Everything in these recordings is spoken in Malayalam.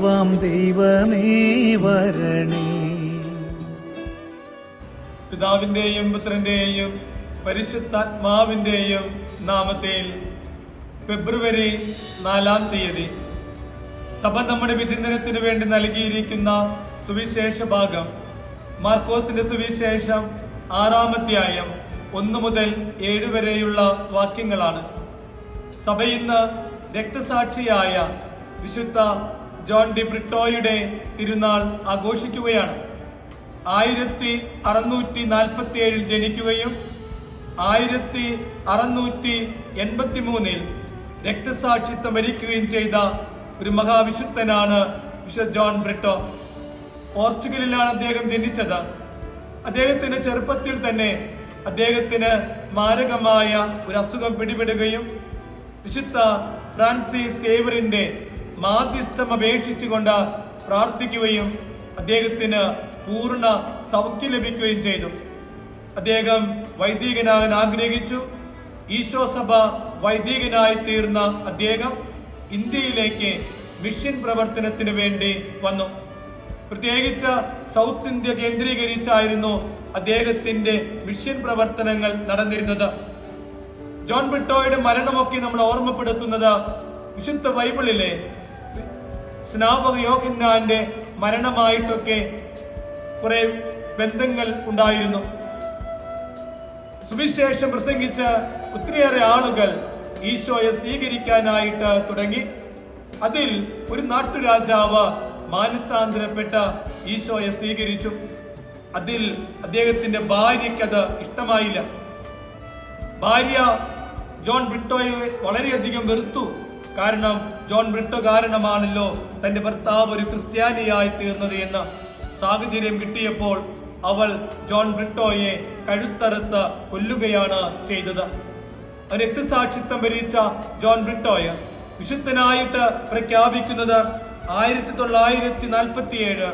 ആത്മാവാം ദൈവമേ വരണേ. പിതാവിന്റെയും പുത്രന്റെയും പരിശുദ്ധാത്മാവിന്റെയും നാമത്തിൽ ഫെബ്രുവരി 4-ാം തീയതി സഭ നമ്മുടെ വിചിന്തനത്തിന് വേണ്ടി നൽകിയിരിക്കുന്ന സുവിശേഷ ഭാഗം മാർക്കോസിന്റെ സുവിശേഷം 6-ാം അധ്യായം 1 മുതൽ 7 വരെയുള്ള വാക്യങ്ങളാണ്. സഭ ഇന്ന് രക്തസാക്ഷിയായ വിശുദ്ധ ജോൺ ഡി ബ്രിട്ടോയുടെ തിരുനാൾ ആഘോഷിക്കുകയാണ്. 1647 ജനിക്കുകയും 1683 രക്തസാക്ഷിത്വം വരിക്കുകയും ചെയ്ത ഒരു മഹാവിശുദ്ധനാണ് വിശുദ്ധ ജോൺ ബ്രിട്ടോ. പോർച്ചുഗലിലാണ് അദ്ദേഹം ജനിച്ചത്. അദ്ദേഹത്തിന്റെ ചെറുപ്പത്തിൽ തന്നെ അദ്ദേഹത്തിന് മാരകമായ ഒരു അസുഖം പിടിപെടുകയും വിശുദ്ധ ഫ്രാൻസിസ് സേവറിന്റെ മാധ്യസ്ഥം അപേക്ഷിച്ചുകൊണ്ട് പ്രാർത്ഥിക്കുകയും അദ്ദേഹത്തിന് പൂർണ്ണ സൗഖ്യം ലഭിക്കുകയും ചെയ്തു. അദ്ദേഹം വൈദികനാകാൻ ആഗ്രഹിച്ചു. ഈശോ സഭ വൈദികനായി തീർന്ന അദ്ദേഹം ഇന്ത്യയിലേക്ക് മിഷൻ പ്രവർത്തനത്തിന് വേണ്ടി വന്നു. പ്രത്യേകിച്ച് സൗത്ത് ഇന്ത്യ കേന്ദ്രീകരിച്ചായിരുന്നു അദ്ദേഹത്തിന്റെ മിഷൻ പ്രവർത്തനങ്ങൾ നടന്നിരുന്നത്. ജോൺ ബ്രിട്ടോയുടെ മരണമൊക്കെ നമ്മൾ ഓർമ്മപ്പെടുത്തുന്നത് വിശുദ്ധ ബൈബിളിലെ സ്നാപക യോഹന്നാന്റെ മരണമായിട്ടൊക്കെ കുറെ ബന്ധങ്ങൾ ഉണ്ടായിരുന്നു. സുവിശേഷം പ്രസംഗിച്ച് ഒത്തിരിയേറെ ആളുകൾ ഈശോയെ സ്വീകരിക്കാനായിട്ട് തുടങ്ങി. അതിൽ ഒരു നാട്ടുരാജാവ് മാനസാന്തരപ്പെട്ട ഈശോയെ സ്വീകരിച്ചു. അതിൽ അദ്ദേഹത്തിന്റെ ഭാര്യയ്ക്കത് ഇഷ്ടമായില്ല. ഭാര്യ ജോൺ ബ്രിട്ടോയെ വളരെയധികം വെറുത്തു. കാരണം ജോൺ ബ്രിട്ടോ കാരണമാണല്ലോ തന്റെ ഭർത്താവ് ഒരു ക്രിസ്ത്യാനിയായി തീർന്നത് എന്ന സാഹചര്യം കിട്ടിയപ്പോൾ അവൾ ജോൺ ബ്രിട്ടോയെ കഴുത്തറുത്ത് കൊല്ലുകയാണ് ചെയ്തത്. രക്തസാക്ഷിത്വം വരിച്ച ജോൺ ബ്രിട്ടോയെ വിശുദ്ധനായിട്ട് പ്രഖ്യാപിക്കുന്നത് 1947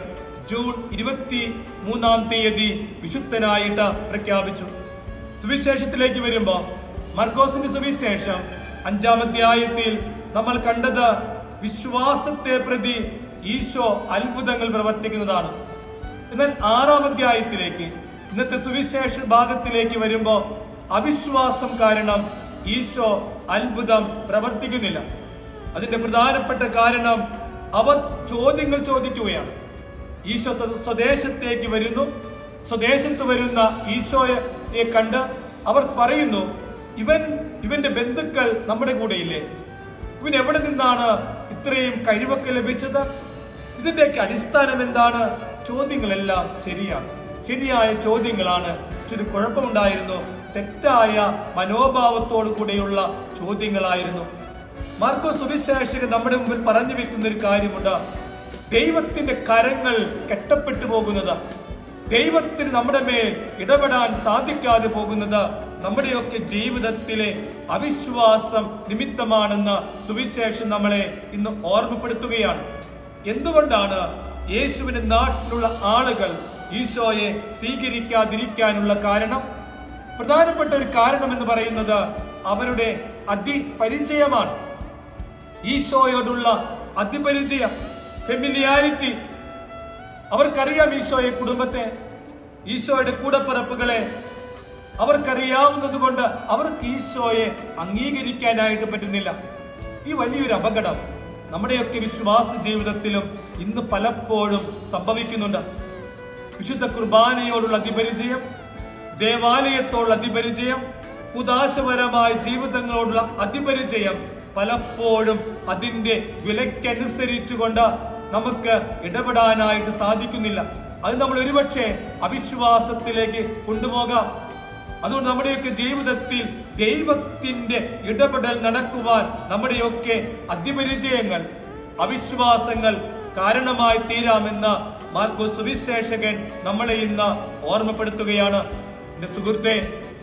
ജൂൺ 23-ാം തീയതി വിശുദ്ധനായിട്ട് പ്രഖ്യാപിച്ചു. സുവിശേഷത്തിലേക്ക് വരുമ്പോൾ മാർക്കോസിന്റെ സുവിശേഷം 5-ാം അധ്യായത്തിൽ നമ്മൾ കണ്ടത് വിശ്വാസത്തെ പ്രതി ഈശോ അത്ഭുതങ്ങൾ പ്രവർത്തിക്കുന്നതാണ്. എന്നാൽ 6-ാം അധ്യായത്തിലേക്ക് ഇന്നത്തെ സുവിശേഷ ഭാഗത്തിലേക്ക് വരുമ്പോൾ അവിശ്വാസം കാരണം ഈശോ അത്ഭുതം പ്രവർത്തിക്കുന്നില്ല. അതിന്റെ പ്രധാനപ്പെട്ട കാരണം അവർ ചോദ്യങ്ങൾ ചോദിക്കുകയാണ്. ഈശോ സ്വദേശത്തേക്ക് വരുന്നു. സ്വദേശത്ത് വരുന്ന ഈശോയെ കണ്ട് അവർ പറയുന്നു, ഇവന്റെ ബന്ധുക്കൾ നമ്മുടെ കൂടെ ഇല്ലേ? ഇവൻ എവിടെ നിന്നാണ് ഇത്രയും കഴിവൊക്കെ ലഭിച്ചത്? ഇതിന്റെയൊക്കെ അടിസ്ഥാനം എന്താണ്? ചോദ്യങ്ങളെല്ലാം ശരിയായ ചോദ്യങ്ങളാണ്. പക്ഷെ ഒരു കുഴപ്പമുണ്ടായിരുന്നു. തെറ്റായ മനോഭാവത്തോടു കൂടെയുള്ള ചോദ്യങ്ങളായിരുന്നു. മാർക്കോസ് സുവിശേഷകൻ നമ്മുടെ മുമ്പിൽ പറഞ്ഞു വെക്കുന്ന ഒരു കാര്യമുണ്ട്. ദൈവത്തിന്റെ കരങ്ങൾ കെട്ടപ്പെട്ടു പോകുന്നത്, ദൈവത്തിന് നമ്മുടെ മേൽ ഇടപെടാൻ സാധിക്കാതെ പോകുന്നത് നമ്മുടെയൊക്കെ ജീവിതത്തിലെ അവിശ്വാസം നിമിത്തമാണെന്ന് സുവിശേഷം നമ്മളെ ഇന്ന് ഓർമ്മപ്പെടുത്തുകയാണ്. എന്തുകൊണ്ടാണ് യേശുവിന്റെ നാട്ടിലുള്ള ആളുകൾ ഈശോയെ സ്വീകരിക്കാതിരിക്കാനുള്ള കാരണം? പ്രധാനപ്പെട്ട ഒരു കാരണം എന്ന് പറയുന്നത് അവരുടെ അതിപരിചയമാണ്. ഈശോയോടുള്ള അതിപരിചയം, ഫെമിലിയാരിറ്റി. അവർക്കറിയാം ഈശോയെ, കുടുംബത്തെ, ഈശോയുടെ കൂടപ്പിറപ്പുകളെ അവർക്കറിയാവുന്നത് കൊണ്ട് അവർക്ക് ഈശോയെ അംഗീകരിക്കാനായിട്ട് പറ്റുന്നില്ല. ഈ വലിയൊരു അപകടം നമ്മുടെയൊക്കെ വിശ്വാസ ജീവിതത്തിലും ഇന്ന് പലപ്പോഴും സംഭവിക്കുന്നുണ്ട്. വിശുദ്ധ കുർബാനയോടുള്ള അതിപരിചയം, ദേവാലയത്തോടുള്ള അതിപരിചയം, ഉദാശപരമായ ജീവിതങ്ങളോടുള്ള അതിപരിചയം പലപ്പോഴും അതിന്റെ വിലക്കനുസരിച്ചുകൊണ്ട് നമുക്ക് ഇടപെടാനായിട്ട് സാധിക്കുന്നില്ല. അത് നമ്മൾ ഒരുപക്ഷെ അവിശ്വാസത്തിലേക്ക് കൊണ്ടുപോകാം. അതുകൊണ്ട് നമ്മുടെയൊക്കെ ജീവിതത്തിൽ ദൈവത്തിന്റെ ഇടപെടൽ നടക്കുവാൻ നമ്മുടെയൊക്കെ അതിപരിചയങ്ങൾ, അവിശ്വാസങ്ങൾ കാരണമായി തീരാമെന്ന് മാർക്കോസ് സുവിശേഷകൻ നമ്മളെ ഇന്ന് ഓർമ്മപ്പെടുത്തുകയാണ്. എന്റെ സുഹൃത്തെ,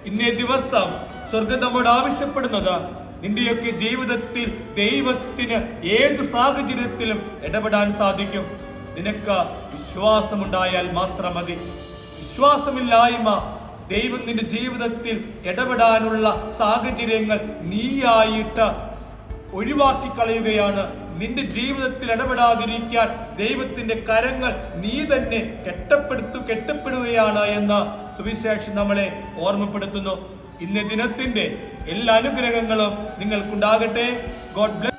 ഇന്നേ ദിവസം സ്വർഗം നമ്മോട് ആവശ്യപ്പെടുന്നത് നിന്റെയൊക്കെ ജീവിതത്തിൽ ദൈവത്തിന് ഏത് സാഹചര്യത്തിലും ഇടപെടാൻ സാധിക്കും. നിനക്ക് വിശ്വാസമുണ്ടായാൽ മാത്രം മതി. വിശ്വാസമില്ലായ്മ ദൈവം നിന്റെ ജീവിതത്തിൽ ഇടപെടാനുള്ള സാഹചര്യങ്ങൾ നീയായിട്ട് ഒഴിവാക്കി കളയുകയാണ്, നിന്റെ ജീവിതത്തിൽ ഇടപെടാതിരിക്കാൻ ദൈവത്തിന്റെ കരങ്ങൾ നീ തന്നെ കെട്ടപ്പെടുകയാണ് എന്ന് സുവിശേഷം നമ്മളെ ഓർമ്മപ്പെടുത്തുന്നു. ഇന്ന് ദിനത്തിന്റെ എല്ലാ അനുഗ്രഹങ്ങളും നിങ്ങൾക്കുണ്ടാകട്ടെ. God bless.